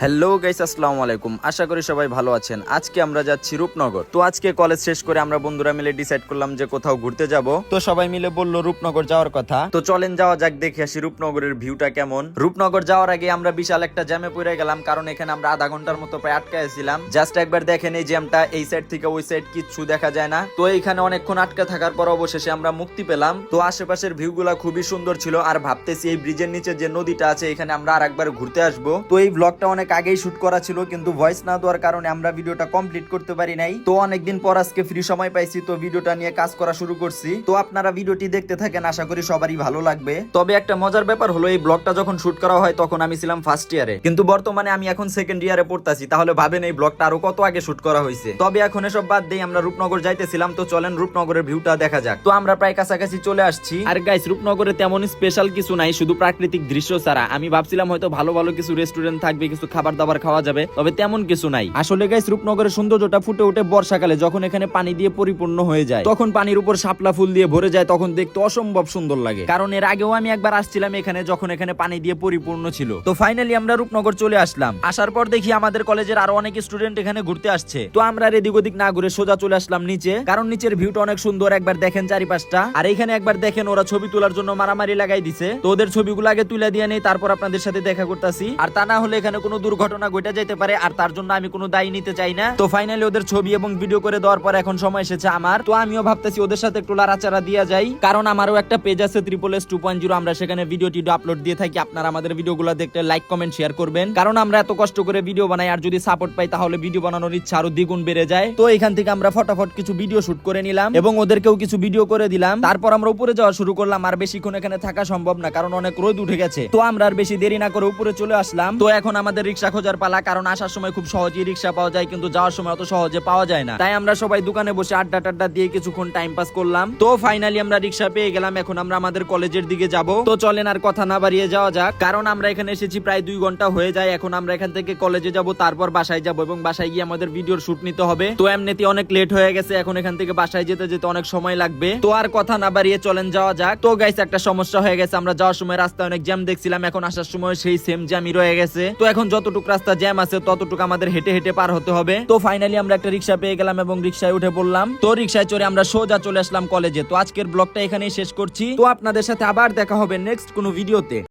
Hello guys, আসসালামু আলাইকুম। আশা করি সবাই ভালো আছেন। আজকে আমরা যাচ্ছি রূপনগর। তো আজকে কলেজ শেষ করে আমরা বন্ধুরা মিলে ডিসাইড করলাম যে কোথাও ঘুরতে যাব। তো সবাই মিলে বললো রূপনগর যাওয়ার কথা। তো চলেন যাওয়া যাক, দেখে আসি রূপনগরের ভিউটা কেমন। রূপনগর যাওয়ার আগে আমরা বিশাল একটা জ্যামে পড়ে গেলাম, কারণ এখানে আমরা আধা ঘন্টার মতো প্রায় আটকায় ছিলাম। জাস্ট একবার দেখেন এই জ্যামটা, এই সাইড থেকে ওই সাইড কিচ্ছু দেখা যায় না। তো এইখানে অনেকক্ষণ আটকা থাকার পর অবশেষে আমরা মুক্তি পেলাম। তো আশেপাশের ভিউগুলা খুবই সুন্দর ছিল, আর ভাবতেছি এই ব্রিজের নিচে যে নদীটা আছে এখানে আমরা আরেকবার ঘুরতে আসবো। তো এই ব্লগটা অনেক আগেই শুট করা ছিল, কিন্তু ভয়েস না দেওয়ার কারণে আমরা ভিডিওটা কমপ্লিট করতে পারি নাই। তো অনেকদিন পর আজকে ফ্রি সময় পাইছি, তো ভিডিওটা নিয়ে কাজ করা শুরু করছি। তো আপনারা ভিডিওটি দেখতে থাকেন, আশা করি সবারই ভালো লাগবে। তবে একটা মজার ব্যাপার হলো, এই ব্লগটা যখন শুট করা হয় তখন আমি ছিলাম ফার্স্ট ইয়ারে, কিন্তু বর্তমানে আমি এখন সেকেন্ড ইয়ারে পড়তাছি। তাহলে ভাবেন এই ব্লগটা আরো কত আগে শুট করা হয়েছে। তবে এখন এসব বাদ দিয়ে আমরা রূপনগর যাইতেছিলাম। তো চলেন রূপনগরের ভিউটা দেখা যাক। তো আমরা প্রায় কাছাকাছি চলে আসছি। আর গাইস, রূপনগরে তেমন স্পেশাল কিছু নাই, শুধু প্রাকৃতিক দৃশ্য ছাড়া। আমি ভাবছিলাম হয়তো ভালো ভালো কিছু রেস্টুরেন্ট থাকবে, কিছু খাবার দাবার খাওয়া যাবে, তবে তেমন কিছু নাই। আসলে গাইস, রূপনগরের সৌন্দর্যটা ফুটে ওঠে বর্ষাকালে, যখন এখানে পানি দিয়ে পরিপূর্ণ হয়ে যায়। তখন পানির উপর শাপলা ফুল দিয়ে ভরে যায়, তখন দেখতে অসম্ভব সুন্দর লাগে। কারণ এর আগেও আমি একবার আসছিলাম এখানে, যখন এখানে পানি দিয়ে পরিপূর্ণ ছিল। তো ফাইনালি আমরা রূপনগর চলে আসলাম। আসার পর দেখি আমাদের কলেজের আরো অনেক স্টুডেন্ট এখানে ঘুরতে আসছে। তো আমরা এদিক ওদিক না ঘুরে সোজা চলে আসলাম নিচে, কারণ নিচের ভিউটা অনেক সুন্দর। একবার দেখেন চারিপাশটা, আর এখানে একবার দেখেন ওরা ছবি তোলার জন্য মারামারি লাগাই দিছে। তো ওদের ছবিগুলো আগে তুলে দিয়ে নেই, তারপর আপনাদের সাথে দেখা করতেছি। আর তা না হলে এখানে কোনো দুর্ঘটনা ঘটে যেতে পারে, আর তার জন্য আমি কোনো দায়ী নিতে চাই না। তো ফাইনালি ওদের ছবি এবং ভিডিও করে দেওয়ার পর এখন সময় এসেছে আমার। তো আমিও ভাবতেছি ওদের সাথে একটু লাড়াচাড়া দিয়া যাই, কারণ আমারও একটা পেজ আছে ট্রিপল এস 2.0। আমরা সেখানে ভিডিওটি আপলোড দিয়ে থাকি। আপনারা আমাদের ভিডিওগুলো দেখতে লাইক কমেন্ট শেয়ার করবেন, কারণ আমরা এত কষ্ট করে ভিডিও বানাই, আর যদি সাপোর্ট পাই তাহলে ভিডিও বানানোর ইচ্ছা আরো দ্বিগুণ বেড়ে যায়। তো এখান থেকে আমরা ফটাফট কিছু ভিডিও শুট করে নিলাম এবং ওদেরকেও কিছু ভিডিও করে দিলাম। তারপর আমরা উপরে যাওয়া শুরু করলাম। আর বেশিক্ষণ এখানে থাকা সম্ভব না, কারণ অনেক রোদ উঠে গেছে। তো আমরা আর বেশি দেরি না করে উপরে চলে আসলাম। তো এখন আমাদের রিক্সা খোঁজার পালা, কারণ আসার সময় খুব সহজেই রিক্সা পাওয়া যায়, কিন্তু যাওয়ার সময় অত সহজে পাওয়া যায় না। তাই আমরা সবাই দোকানে বসে আড্ডা টাড্ডা দিয়ে কিছুক্ষণ টাইম পাস করলাম। তো ফাইনালি আমরা রিক্সা পেয়ে গেলাম। এখন আমরা আমাদের কলেজের দিকে যাব। তো চলেন আর কথা না বাড়িয়ে যাওয়া যাক, কারণ আমরা এখানে এসেছি প্রায় 2 ঘন্টা হয়ে যায়। এখন আমরা এখান থেকে কলেজে যাব, তারপর বাসায় যাব, এবং বাসায় গিয়ে আমাদের ভিডিওর শুট নিতে হবে। তো এমনিতে অনেক লেট হয়ে গেছে, এখন এখান থেকে বাসায় যেতে যেতে অনেক সময় লাগবে। তো আর কথা না বাড়িয়ে চলেন যাওয়া যাক। তো গাইস, একটা সমস্যা হয়ে গেছে। আমরা যাওয়ার সময় রাস্তায় অনেক জ্যাম দেখছিলাম, এখন আসার সময় সেই সেম জ্যামই রয়ে গেছে। তো এখন যতটুকু রাস্তা জ্যাম আছে ততটুকু আমাদের হেঁটে হেঁটে পার হতে হবে। তো ফাইনালি আমরা একটা রিক্সা পেয়ে গেলাম এবং রিক্সায় উঠে পড়লাম। তো রিক্সায় চড়ে আমরা সোজা চলে আসলাম কলেজে। তো আজকের ব্লগটা এখানেই শেষ করছি। তো আপনাদের সাথে আবার দেখা হবে নেক্সট কোনো ভিডিওতে।